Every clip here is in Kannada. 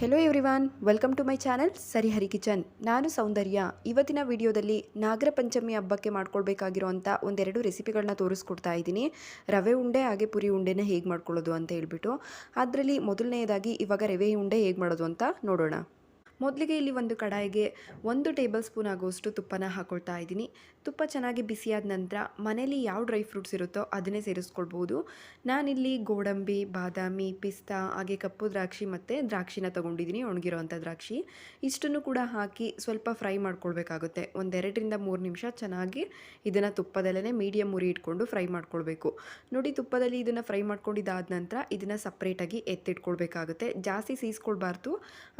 Hello everyone, welcome to my channel Sarihari kitchen. ನಾನು ಸೌಂದರ್ಯ. ಇವತ್ತಿನ ವಿಡಿಯೋದಲ್ಲಿ ನಾಗರ ಪಂಚಮಿ ಹಬ್ಬಕ್ಕೆ ಮಾಡ್ಕೊಳ್ಬೇಕಾಗಿರೋಂಥ ಒಂದೆರಡು ರೆಸಿಪಿಗಳನ್ನ ತೋರಿಸ್ಕೊಡ್ತಾ ಇದ್ದೀನಿ. ರವೆ ಉಂಡೆ ಹಾಗೆ ಪುರಿ ಉಂಡೆನ ಹೇಗೆ ಮಾಡ್ಕೊಳ್ಳೋದು ಅಂತ ಹೇಳ್ಬಿಟ್ಟು. ಅದರಲ್ಲಿ ಮೊದಲನೆಯದಾಗಿ ಇವಾಗ ರವೆ ಉಂಡೆ ಹೇಗೆ ಮಾಡೋದು ಅಂತ ನೋಡೋಣ. ಮೊದಲಿಗೆ ಇಲ್ಲಿ ಒಂದು ಕಡಾಯಿಗೆ 1 ಟೇಬಲ್ ಸ್ಪೂನ್ ಆಗುವಷ್ಟು ತುಪ್ಪನ ಹಾಕ್ಕೊಳ್ತಾ ಇದ್ದೀನಿ. ತುಪ್ಪ ಚೆನ್ನಾಗಿ ಬಿಸಿಯಾದ ನಂತರ ಮನೇಲಿ ಯಾವ ಡ್ರೈ ಫ್ರೂಟ್ಸ್ ಇರುತ್ತೋ ಅದನ್ನೇ ಸೇರಿಸ್ಕೊಳ್ಬೋದು. ನಾನಿಲ್ಲಿ ಗೋಡಂಬಿ, ಬಾದಾಮಿ, ಪಿಸ್ತಾ ಹಾಗೆ ಕಪ್ಪು ದ್ರಾಕ್ಷಿ ಮತ್ತು ದ್ರಾಕ್ಷಿನ ತೊಗೊಂಡಿದ್ದೀನಿ, ಒಣಗಿರೋವಂಥ ದ್ರಾಕ್ಷಿ. ಇಷ್ಟನ್ನು ಕೂಡ ಹಾಕಿ ಸ್ವಲ್ಪ ಫ್ರೈ ಮಾಡ್ಕೊಳ್ಬೇಕಾಗುತ್ತೆ. 2-3 ನಿಮಿಷ ಚೆನ್ನಾಗಿ ಇದನ್ನು ತುಪ್ಪದಲ್ಲೇ ಮೀಡಿಯಮ್ ಉರಿ ಇಟ್ಕೊಂಡು ಫ್ರೈ ಮಾಡ್ಕೊಳ್ಬೇಕು. ನೋಡಿ, ತುಪ್ಪದಲ್ಲಿ ಇದನ್ನು ಫ್ರೈ ಮಾಡ್ಕೊಂಡಿದ್ದಾದ ನಂತರ ಇದನ್ನು ಸಪ್ರೇಟಾಗಿ ಎತ್ತಿಟ್ಕೊಳ್ಬೇಕಾಗುತ್ತೆ. ಜಾಸ್ತಿ ಸೀಸ್ಕೊಳ್ಬಾರ್ದು,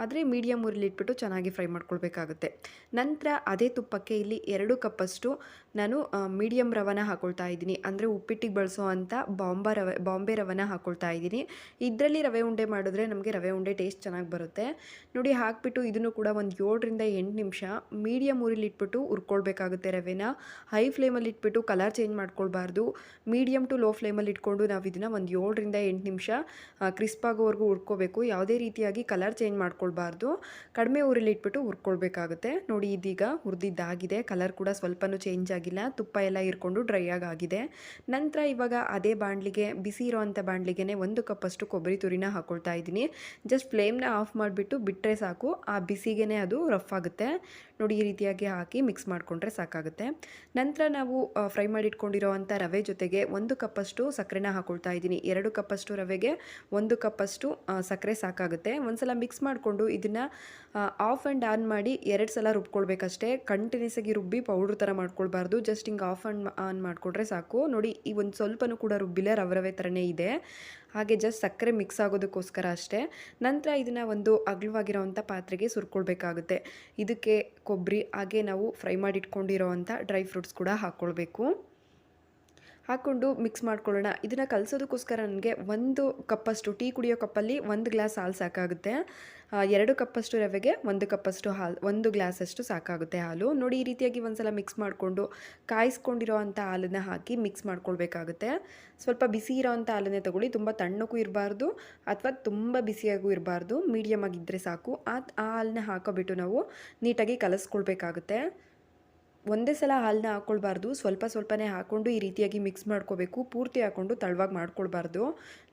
ಆದರೆ ಮೀಡಿಯಮ್ ಉರಿಲಿ ಇಟ್ಬಿಟ್ಟು ಚೆನ್ನಾಗಿ ಫ್ರೈ ಮಾಡ್ಕೊಳ್ಬೇಕಾಗುತ್ತೆ. ನಂತರ ಅದೇ ತುಪ್ಪಕ್ಕೆ ಇಲ್ಲಿ 2 ಕಪ್ಪಷ್ಟು ನಾನು ಮೀಡಿಯಮ್ ರವನ ಹಾಕ್ಕೊಳ್ತಾ ಇದ್ದೀನಿ. ಅಂದರೆ ಉಪ್ಪಿಟ್ಟಿಗೆ ಬಳಸೋ ಅಂಥ ಬಾಂಬೆ ರವನ ಹಾಕ್ಕೊಳ್ತಾ ಇದ್ದೀನಿ. ಇದರಲ್ಲಿ ರವೆ ಉಂಡೆ ಮಾಡಿದ್ರೆ ನಮಗೆ ರವೆ ಉಂಡೆ ಟೇಸ್ಟ್ ಚೆನ್ನಾಗಿ ಬರುತ್ತೆ. ನೋಡಿ, ಹಾಕ್ಬಿಟ್ಟು ಇದನ್ನು ಕೂಡ ಒಂದು 7-8 ನಿಮಿಷ ಮೀಡಿಯಮ್ ಉರಿಲಿ ಇಟ್ಬಿಟ್ಟು ಹುರ್ಕೊಳ್ಬೇಕಾಗುತ್ತೆ. ರವೆನ ಹೈ ಫ್ಲೇಮಲ್ಲಿ ಇಟ್ಬಿಟ್ಟು ಕಲರ್ ಚೇಂಜ್ ಮಾಡ್ಕೊಳ್ಬಾರ್ದು. ಮೀಡಿಯಮ್ ಟು ಲೋ ಫ್ಲೇಮಲ್ಲಿ ಇಟ್ಕೊಂಡು ನಾವು ಇದನ್ನು ಒಂದು 7-8 ನಿಮಿಷ ಕ್ರಿಸ್ಪ್ ಆಗೋವರೆಗೂ ಹುರ್ಕೋಬೇಕು. ಯಾವುದೇ ರೀತಿಯಾಗಿ ಕಲರ್ ಚೇಂಜ್ ಮಾಡ್ಕೊಳ್ಬಾರ್ದು. ಕಡಿಮೆ ಊರಲ್ಲಿ ಇಟ್ಬಿಟ್ಟು ಹುರ್ಕೊಳ್ಬೇಕಾಗುತ್ತೆ. ನೋಡಿ, ಇದೀಗ ಹುರಿದಿದ್ದಾಗಿದೆ. ಕಲರ್ ಕೂಡ ಸ್ವಲ್ಪನೂ ಚೇಂಜ್ ಆಗಿಲ್ಲ. ತುಪ್ಪ ಎಲ್ಲ ಇರ್ಕೊಂಡು ಡ್ರೈ ಆಗಿದೆ. ನಂತರ ಇವಾಗ ಅದೇ ಬಾಣಲಿಗೆ, ಬಿಸಿ ಇರೋವಂಥ ಬಾಣಲಿಗೆ 1 ಕಪ್ಪಷ್ಟು ಕೊಬ್ಬರಿ ತುರಿನ ಹಾಕ್ಕೊಳ್ತಾ ಇದ್ದೀನಿ. ಜಸ್ಟ್ ಫ್ಲೇಮ್ನ ಆಫ್ ಮಾಡಿಬಿಟ್ಟು ಬಿಟ್ಟರೆ ಸಾಕು, ಆ ಬಿಸಿಗೆ ಅದು ರಫ್ ಆಗುತ್ತೆ. ನೋಡಿ, ಈ ರೀತಿಯಾಗಿ ಹಾಕಿ ಮಿಕ್ಸ್ ಮಾಡಿಕೊಂಡ್ರೆ ಸಾಕಾಗುತ್ತೆ. ನಂತರ ನಾವು ಫ್ರೈ ಮಾಡಿಟ್ಕೊಂಡಿರೋ ಅಂಥ ರವೆ ಜೊತೆಗೆ 1 ಕಪ್ಪಷ್ಟು ಸಕ್ಕರೆನ ಹಾಕ್ಕೊಳ್ತಾ ಇದ್ದೀನಿ. 2 ಕಪ್ಪಷ್ಟು ರವೆಗೆ 1 ಕಪ್ಪಷ್ಟು ಸಕ್ಕರೆ ಸಾಕಾಗುತ್ತೆ. ಒಂದ್ಸಲ ಮಿಕ್ಸ್ ಮಾಡಿಕೊಂಡು ಇದನ್ನು ಆಫ್ ಆ್ಯಂಡ್ ಆನ್ ಮಾಡಿ 2 ಸಲ ರುಬ್ಕೊಳ್ಬೇಕಷ್ಟೇ. ಕಂಟಿನ್ಯೂಸ್ ಆಗಿ ರುಬ್ಬಿ ಪೌಡ್ರ್ ಥರ ಮಾಡ್ಕೊಳ್ಬಾರ್ದು. ಜಸ್ಟ್ ಹಿಂಗೆ ಆಫ್ ಆ್ಯಂಡ್ ಆನ್ ಮಾಡಿಕೊಂಡ್ರೆ ಸಾಕು. ನೋಡಿ, ಈ ಒಂದು ಸ್ವಲ್ಪನೂ ಕೂಡ ರುಬ್ಬಿಲ್ಲ, ರವೆ ಥರನೇ ಇದೆ. ಹಾಗೆ ಜಸ್ಟ್ ಸಕ್ಕರೆ ಮಿಕ್ಸ್ ಆಗೋದಕ್ಕೋಸ್ಕರ ಅಷ್ಟೇ. ನಂತರ ಇದನ್ನು ಒಂದು ಅಗಲವಾಗಿರೋವಂಥ ಪಾತ್ರೆಗೆ ಸುರ್ಕೊಳ್ಬೇಕಾಗುತ್ತೆ. ಇದಕ್ಕೆ ಕೊಬ್ಬರಿ ಹಾಗೆ ನಾವು ಫ್ರೈ ಮಾಡಿಟ್ಕೊಂಡಿರೋ ಅಂಥ ಡ್ರೈ ಫ್ರೂಟ್ಸ್ ಕೂಡ ಹಾಕ್ಕೊಳ್ಬೇಕು. ಹಾಕ್ಕೊಂಡು ಮಿಕ್ಸ್ ಮಾಡ್ಕೊಳ್ಳೋಣ. ಇದನ್ನು ಕಲಸೋದಕ್ಕೋಸ್ಕರ ನನಗೆ 1 ಕಪ್ಪಷ್ಟು, ಟೀ ಕುಡಿಯೋ ಕಪ್ಪಲ್ಲಿ 1 ಗ್ಲಾಸ್ ಹಾಲು ಸಾಕಾಗುತ್ತೆ. 2 ಕಪ್ಪಷ್ಟು ರವೆಗೆ 1 ಕಪ್ಪಷ್ಟು ಹಾಲು, 1 ಗ್ಲಾಸಷ್ಟು ಸಾಕಾಗುತ್ತೆ ಹಾಲು. ನೋಡಿ, ಈ ರೀತಿಯಾಗಿ ಒಂದ್ಸಲ ಮಿಕ್ಸ್ ಮಾಡಿಕೊಂಡು ಕಾಯಿಸ್ಕೊಂಡಿರೋ ಅಂಥ ಹಾಲನ್ನು ಹಾಕಿ ಮಿಕ್ಸ್ ಮಾಡ್ಕೊಳ್ಬೇಕಾಗುತ್ತೆ. ಸ್ವಲ್ಪ ಬಿಸಿ ಇರೋ ಅಂಥ ಹಾಲನ್ನೇ ತೊಗೊಳ್ಳಿ. ತುಂಬ ತಣ್ಣಕ್ಕೂ ಇರಬಾರ್ದು ಅಥವಾ ತುಂಬ ಬಿಸಿಯಾಗೂ ಇರಬಾರ್ದು, ಮೀಡಿಯಮ್ ಆಗಿದ್ದರೆ ಸಾಕು. ಆ ಹಾಲನ್ನ ಹಾಕೋಬಿಟ್ಟು ನಾವು ನೀಟಾಗಿ ಕಲಸ್ಕೊಳ್ಬೇಕಾಗುತ್ತೆ. ಒಂದೇ ಸಲ ಹಾಲನ್ನ ಹಾಕ್ಕೊಳ್ಬಾರ್ದು, ಸ್ವಲ್ಪನೇ ಹಾಕ್ಕೊಂಡು ಈ ರೀತಿಯಾಗಿ ಮಿಕ್ಸ್ ಮಾಡ್ಕೋಬೇಕು. ಪೂರ್ತಿ ಹಾಕ್ಕೊಂಡು ತಳವಾಗಿ ಮಾಡ್ಕೊಳ್ಬಾರ್ದು.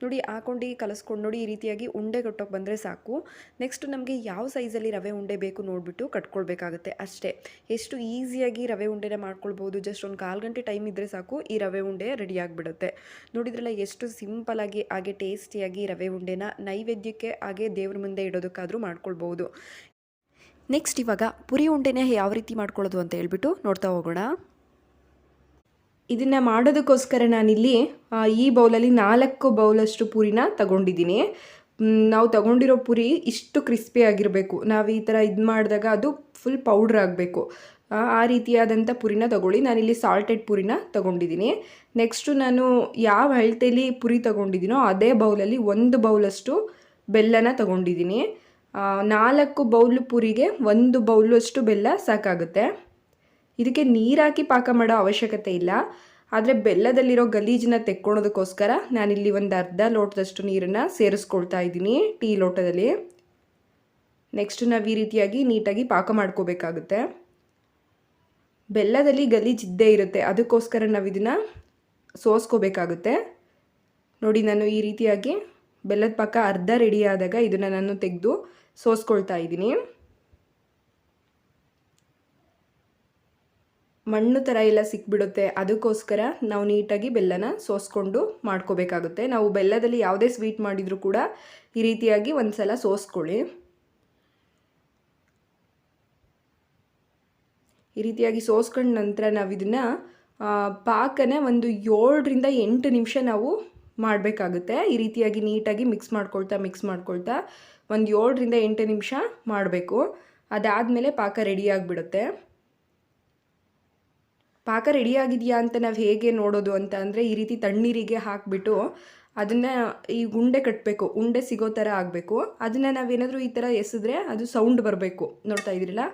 ನೋಡಿ, ಹಾಕ್ಕೊಂಡು ಕಲಸ್ಕೊಂಡು ನೋಡಿ, ಈ ರೀತಿಯಾಗಿ ಉಂಡೆ ಕಟ್ಟೋಕೆ ಬಂದರೆ ಸಾಕು. ನೆಕ್ಸ್ಟ್ ನಮಗೆ ಯಾವ ಸೈಜಲ್ಲಿ ರವೆ ಉಂಡೆ ಬೇಕು ನೋಡಿಬಿಟ್ಟು ಕಟ್ಕೊಳ್ಬೇಕಾಗುತ್ತೆ ಅಷ್ಟೇ. ಎಷ್ಟು ಈಸಿಯಾಗಿ ರವೆ ಉಂಡೆನ ಮಾಡ್ಕೊಳ್ಬೋದು. ಜಸ್ಟ್ ಒಂದು 1/4 ಗಂಟೆ ಟೈಮ್ ಇದ್ದರೆ ಸಾಕು, ಈ ರವೆ ಉಂಡೆ ರೆಡಿ ಆಗಿಬಿಡುತ್ತೆ. ನೋಡಿದ್ರಲ್ಲ ಎಷ್ಟು ಸಿಂಪಲಾಗಿ ಹಾಗೆ ಟೇಸ್ಟಿಯಾಗಿ ರವೆ ಉಂಡೆನ ನೈವೇದ್ಯಕ್ಕೆ ಹಾಗೆ ದೇವ್ರ ಮುಂದೆ ಇಡೋದಕ್ಕಾದರೂ ಮಾಡ್ಕೊಳ್ಬೋದು. ನೆಕ್ಸ್ಟ್ ಇವಾಗ ಪುರಿ ಉಂಡೆನ ಯಾವ ರೀತಿ ಮಾಡ್ಕೊಳ್ಳೋದು ಅಂತ ಹೇಳ್ಬಿಟ್ಟು ನೋಡ್ತಾ ಹೋಗೋಣ. ಇದನ್ನು ಮಾಡೋದಕ್ಕೋಸ್ಕರ ನಾನಿಲ್ಲಿ ಈ ಬೌಲಲ್ಲಿ 4 ಬೌಲಷ್ಟು ಪುರಿನ ತಗೊಂಡಿದ್ದೀನಿ. ನಾವು ತಗೊಂಡಿರೋ ಪುರಿ ಇಷ್ಟು ಕ್ರಿಸ್ಪಿ ಆಗಿರಬೇಕು. ನಾವು ಈ ಥರ ಇದು ಮಾಡಿದಾಗ ಅದು ಫುಲ್ ಪೌಡ್ರ್ ಆಗಬೇಕು. ಆ ರೀತಿಯಾದಂಥ ಪುರಿನ ತಗೊಳ್ಳಿ. ನಾನಿಲ್ಲಿ ಸಾಲ್ಟೆಡ್ ಪುರಿನ ತಗೊಂಡಿದ್ದೀನಿ. ನೆಕ್ಸ್ಟು ನಾನು ಯಾವ ಅಳತೆಯಲ್ಲಿ ಪುರಿ ತಗೊಂಡಿದ್ದೀನೋ ಅದೇ ಬೌಲಲ್ಲಿ 1 ಬೌಲಷ್ಟು ಬೆಲ್ಲನ ತಗೊಂಡಿದ್ದೀನಿ. 4 ಬೌಲ್ ಪುರಿಗೆ 1 ಬೌಲು ಅಷ್ಟು ಬೆಲ್ಲ ಸಾಕಾಗುತ್ತೆ. ಇದಕ್ಕೆ ನೀರು ಹಾಕಿ ಪಾಕ ಮಾಡೋ ಅವಶ್ಯಕತೆ ಇಲ್ಲ. ಆದರೆ ಬೆಲ್ಲದಲ್ಲಿರೋ ಗಲೀಜನ್ನ ತೆಕ್ಕೊಳೋದಕ್ಕೋಸ್ಕರ ನಾನಿಲ್ಲಿ ಒಂದು ಅರ್ಧ ಲೋಟದಷ್ಟು ನೀರನ್ನು ಸೇರಿಸ್ಕೊಳ್ತಾ ಇದ್ದೀನಿ, ಟೀ ಲೋಟದಲ್ಲಿ. ನೆಕ್ಸ್ಟ್ ನಾವು ಈ ರೀತಿಯಾಗಿ ನೀಟಾಗಿ ಪಾಕ ಮಾಡ್ಕೋಬೇಕಾಗುತ್ತೆ. ಬೆಲ್ಲದಲ್ಲಿ ಗಲೀಜು ಇದ್ದೇ ಇರುತ್ತೆ, ಅದಕ್ಕೋಸ್ಕರ ನಾವು ಇದನ್ನು ಸೋಸ್ಕೋಬೇಕಾಗುತ್ತೆ. ನೋಡಿ, ನಾನು ಈ ರೀತಿಯಾಗಿ ಬೆಲ್ಲದ ಪಾಕ ಅರ್ಧ ರೆಡಿ ಆದಾಗ ಇದನ್ನು ನಾನು ತೆಗೆದು ಸೋಸ್ಕೊಳ್ತಾ ಇದ್ದೀನಿ. ಮಣ್ಣು ಥರ ಎಲ್ಲ ಸಿಕ್ಬಿಡುತ್ತೆ, ಅದಕ್ಕೋಸ್ಕರ ನಾವು ನೀಟಾಗಿ ಬೆಲ್ಲನ ಸೋಸ್ಕೊಂಡು ಮಾಡ್ಕೋಬೇಕಾಗುತ್ತೆ. ನಾವು ಬೆಲ್ಲದಲ್ಲಿ ಯಾವುದೇ ಸ್ವೀಟ್ ಮಾಡಿದರೂ ಕೂಡ ಈ ರೀತಿಯಾಗಿ ಒಂದು ಸಲ ಸೋಸ್ಕೊಳ್ಳಿ. ಈ ರೀತಿಯಾಗಿ ಸೋಸ್ಕೊಂಡ ನಂತರ ನಾವು ಇದನ್ನು ಪಾಕನ ಒಂದು 7-8 ನಿಮಿಷ ನಾವು ಮಾಡಬೇಕಾಗುತ್ತೆ. ಈ ರೀತಿಯಾಗಿ ನೀಟಾಗಿ ಮಿಕ್ಸ್ ಮಾಡ್ಕೊಳ್ತಾ ಒಂದು 7-8 ನಿಮಿಷ ಮಾಡಬೇಕು. ಅದಾದಮೇಲೆ ಪಾಕ ರೆಡಿ ಆಗಿಬಿಡುತ್ತೆ. ಪಾಕ ರೆಡಿಯಾಗಿದೆಯಾ ಅಂತ ನಾವು ಹೇಗೆ ನೋಡೋದು ಅಂತ ಅಂದರೆ, ಈ ರೀತಿ ತಣ್ಣೀರಿಗೆ ಹಾಕಿಬಿಟ್ಟು ಅದನ್ನು ಈ ಉಂಡೆ ಕಟ್ಟಬೇಕು. ಉಂಡೆ ಸಿಗೋ ಥರ ಆಗಬೇಕು. ಅದನ್ನು ನಾವೇನಾದರೂ ಈ ಥರ ಎಸೆದ್ರೆ ಅದು ಸೌಂಡ್ ಬರಬೇಕು. ನೋಡ್ತಾ ಇದ್ದೀರಲ್ಲ,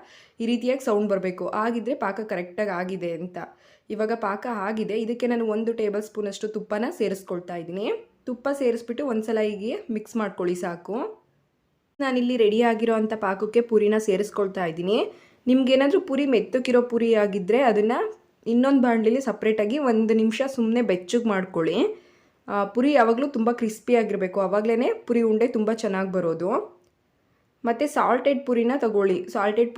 ಈ ರೀತಿಯಾಗಿ ಸೌಂಡ್ ಬರಬೇಕು. ಆಗಿದ್ದರೆ ಪಾಕ ಕರೆಕ್ಟಾಗಿ ಆಗಿದೆ ಅಂತ. ಇವಾಗ ಪಾಕ ಆಗಿದೆ. ಇದಕ್ಕೆ ನಾನು 1 ಟೇಬಲ್ ಸ್ಪೂನಷ್ಟು ತುಪ್ಪನ ಸೇರಿಸ್ಕೊಳ್ತಾ ಇದ್ದೀನಿ. ತುಪ್ಪ ಸೇರಿಸ್ಬಿಟ್ಟು ಒಂದು ಸಲ ಹೀಗೆ ಮಿಕ್ಸ್ ಮಾಡ್ಕೊಳ್ಳಿ ಸಾಕು. ನಾನಿಲ್ಲಿ ರೆಡಿ ಆಗಿರೋ ಅಂಥ ಪಾಕಕ್ಕೆ ಪೂರಿನ ಸೇರಿಸ್ಕೊಳ್ತಾ ಇದ್ದೀನಿ. ನಿಮ್ಗೇನಾದರೂ ಪೂರಿ ಮೆತ್ತಕ್ಕಿರೋ ಪೂರಿ ಆಗಿದ್ದರೆ ಅದನ್ನು ಇನ್ನೊಂದು ಬಾಣಲಿಲಿ ಸಪ್ರೇಟಾಗಿ 1 ನಿಮಿಷ ಸುಮ್ಮನೆ ಬೆಚ್ಚಗೆ ಮಾಡ್ಕೊಳ್ಳಿ. ಪೂರಿ ಯಾವಾಗಲೂ ತುಂಬ ಕ್ರಿಸ್ಪಿಯಾಗಿರಬೇಕು, ಆವಾಗಲೇ ಪೂರಿ ಉಂಡೆ ತುಂಬ ಚೆನ್ನಾಗಿ ಬರೋದು. ಮತ್ತು ಸಾಲ್ಟೆಡ್ ಪೂರಿನ ತಗೊಳ್ಳಿ. ಸಾಲ್ಟೆಡ್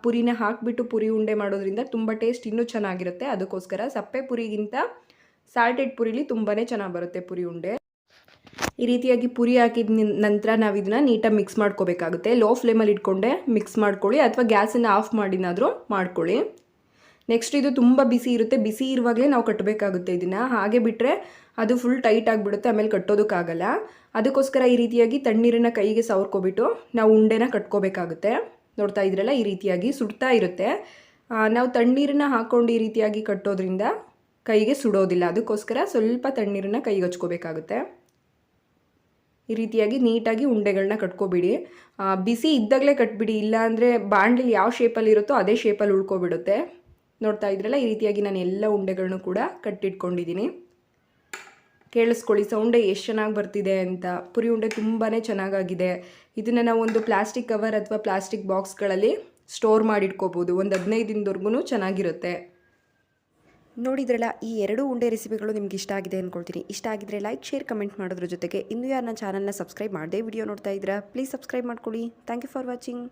ಪೂರಿನ ಹಾಕಿಬಿಟ್ಟು ಪೂರಿ ಉಂಡೆ ಮಾಡೋದ್ರಿಂದ ತುಂಬ ಟೇಸ್ಟ್ ಇನ್ನೂ ಚೆನ್ನಾಗಿರುತ್ತೆ. ಅದಕ್ಕೋಸ್ಕರ ಸಪ್ಪೆ ಪೂರಿಗಿಂತ ಸಾಲ್ಟೆಡ್ ಪೂರಿಲಿ ತುಂಬಾ ಚೆನ್ನಾಗಿ ಬರುತ್ತೆ ಪೂರಿ ಉಂಡೆ. ಈ ರೀತಿಯಾಗಿ ಪೂರಿ ಹಾಕಿದ ನಂತರ ನಾವು ಇದನ್ನು ನೀಟಾಗಿ ಮಿಕ್ಸ್ ಮಾಡ್ಕೋಬೇಕಾಗುತ್ತೆ. ಲೋ ಫ್ಲೇಮಲ್ಲಿ ಇಟ್ಕೊಂಡೆ ಮಿಕ್ಸ್ ಮಾಡ್ಕೊಳ್ಳಿ, ಅಥವಾ ಗ್ಯಾಸನ್ನು ಆಫ್ ಮಾಡಿನಾದರೂ ಮಾಡ್ಕೊಳ್ಳಿ. ನೆಕ್ಸ್ಟ್ ಇದು ತುಂಬ ಬಿಸಿ ಇರುತ್ತೆ, ಬಿಸಿ ಇರುವಾಗಲೇ ನಾವು ಕಟ್ಟಬೇಕಾಗುತ್ತೆ. ಇದನ್ನು ಹಾಗೆ ಬಿಟ್ಟರೆ ಅದು ಫುಲ್ ಟೈಟ್ ಆಗಿಬಿಡುತ್ತೆ, ಆಮೇಲೆ ಕಟ್ಟೋದಕ್ಕಾಗಲ್ಲ. ಅದಕ್ಕೋಸ್ಕರ ಈ ರೀತಿಯಾಗಿ ತಣ್ಣೀರನ್ನು ಕೈಗೆ ಸವರ್ಕೊಬಿಟ್ಟು ನಾವು ಉಂಡೆನ ಕಟ್ಕೋಬೇಕಾಗುತ್ತೆ. ನೋಡ್ತಾ ಇದ್ರಲ್ಲ, ಈ ರೀತಿಯಾಗಿ ಸುಡ್ತಾ ಇರುತ್ತೆ. ನಾವು ತಣ್ಣೀರನ್ನು ಹಾಕ್ಕೊಂಡು ಈ ರೀತಿಯಾಗಿ ಕಟ್ಟೋದ್ರಿಂದ ಕೈಗೆ ಸುಡೋದಿಲ್ಲ. ಅದಕ್ಕೋಸ್ಕರ ಸ್ವಲ್ಪ ತಣ್ಣೀರನ್ನು ಕೈಗೆ ಹಚ್ಕೋಬೇಕಾಗುತ್ತೆ. ಈ ರೀತಿಯಾಗಿ ನೀಟಾಗಿ ಉಂಡೆಗಳನ್ನ ಕಟ್ಕೊಬಿಡಿ. ಬಿಸಿ ಇದ್ದಾಗಲೇ ಕಟ್ಬಿಡಿ, ಇಲ್ಲಾಂದರೆ ಬಾಣಲಿ ಯಾವ ಶೇಪಲ್ಲಿ ಇರುತ್ತೋ ಅದೇ ಶೇಪಲ್ಲಿ ಉಳ್ಕೊಬಿಡುತ್ತೆ. ನೋಡ್ತಾ ಇದ್ರಲ್ಲ, ಈ ರೀತಿಯಾಗಿ ನಾನು ಎಲ್ಲ ಉಂಡೆಗಳನ್ನು ಕೂಡ ಕಟ್ಟಿಟ್ಕೊಂಡಿದ್ದೀನಿ. ಕೇಳಿಸ್ಕೊಳ್ಳಿ ಸೌಂಡೆ ಎಷ್ಟು ಚೆನ್ನಾಗಿ ಬರ್ತಿದೆ ಅಂತ. ಪುರಿ ಉಂಡೆ ತುಂಬಾ ಚೆನ್ನಾಗಾಗಿದೆ. ಇದನ್ನು ನಾವು ಒಂದು ಪ್ಲಾಸ್ಟಿಕ್ ಕವರ್ ಅಥವಾ ಪ್ಲಾಸ್ಟಿಕ್ ಬಾಕ್ಸ್ಗಳಲ್ಲಿ ಸ್ಟೋರ್ ಮಾಡಿಟ್ಕೋಬೋದು. ಒಂದು 15 ದಿನದವರೆಗೂ ಚೆನ್ನಾಗಿರುತ್ತೆ. ನೋಡಿದ್ರಲ್ಲ, ಈ 2 ಉಂಡೆ ರೆಸಿಪಿಗಳು ನಿಮ್ಗೆ ಇಷ್ಟ ಆಗಿದೆ ಅಂದ್ಕೊಳ್ತೀನಿ. ಇಷ್ಟ ಆಗಿದ್ರೆ ಲೈಕ್, ಶೇರ್, ಕಮೆಂಟ್ ಮಾಡೋದ್ರ ಜೊತೆಗೆ ಇನ್ನೂ ಯಾರು ನನ್ನ ಚಾನಲ್ನ ಸಬ್ಸ್ಕ್ರೈಬ್ ಮಾಡದೆ ವಿಡಿಯೋ ನೋಡ್ತಾ ಇದ್ದೀರಾ, ಪ್ಲೀಸ್ ಸಬ್ಸ್ಕ್ರೈಬ್ ಮಾಡ್ಕೊಳ್ಳಿ. Thank you for watching.